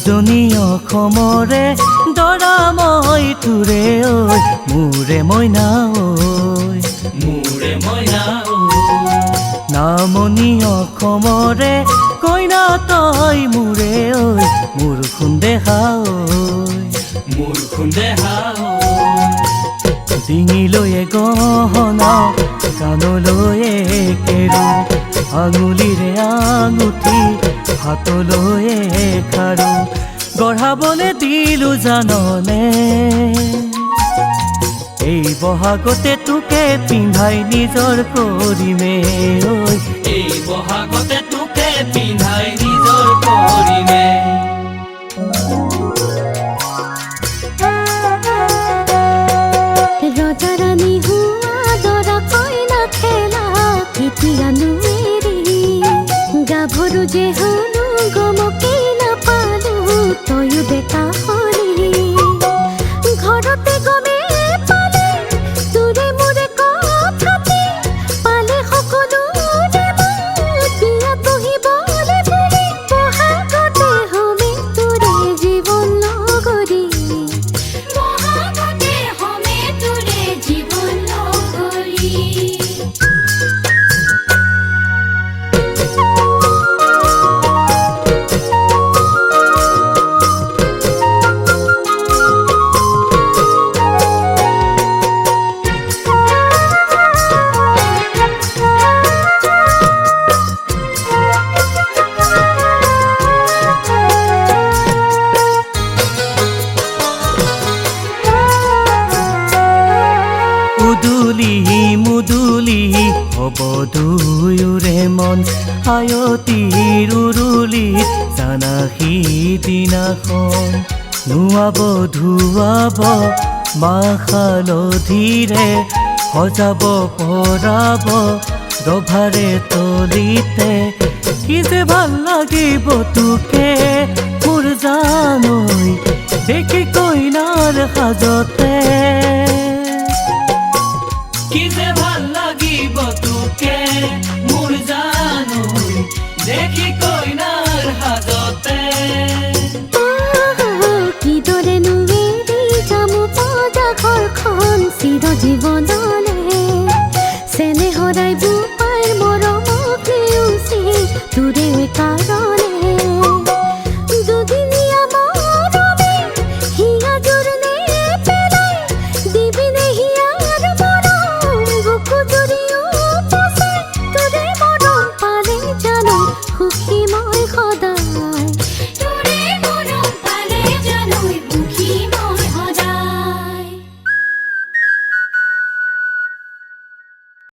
উজনি অসমৰে দৰা মই তোৰে ঐ মোৰে মইনা ঐ মোৰে মইনা ঐ নামনি অসমৰে কইনা তই মোৰে ঐ মোৰ খুন্দেহা ঐ মোৰ খুন্দেহা ডিঙিলৈয়ে গহনা কাণলৈয়ে কেৰু আঙুলিৰে আঙুঠি হাতলৈয়ে খাৰু গঢ়াবলে দিলো জাননে এই বহাগতে তোকে পিন্ধাই নিজৰ কৰিমে ঐ এই বহাগতে তোকে পিন্ধাই নিজৰ কৰিমে ৰজা ৰাণী হোৱা দৰা কইনা খেলা কেতিয়ানো এৰি গাভৰু যে হলো গমকে নাপালো তয়ো বেকা হলি ঘৰতে গমে পালে তোৰে মোৰে কথাতে পালে সকলোৰে মত বিয়াত বহিবলে বুলি বহাগতে হমে তোৰে জীৱন নগৰী বহাগতে হমে তোৰে জীৱন নগৰী উদুলি মুদুলি হ'ব দুয়োৰে মন আয়তীৰ উৰুলি জানা সিদিনাখন নুৱাব ধুৱাব মাখালধিৰে সজাব পৰাব ৰভাৰে তলিতে কি যে ভাল লাগিব তোকে মোৰ জানৈ দেখি কইনাৰ সাজতে কি যে ভাল লাগিব তোকে মোৰ জানৈ দেখি কইনাৰ সাজতে কিদৰেনো এৰি যামো পজা ঘৰখন চিৰ জীৱনলে চেনেহৰাই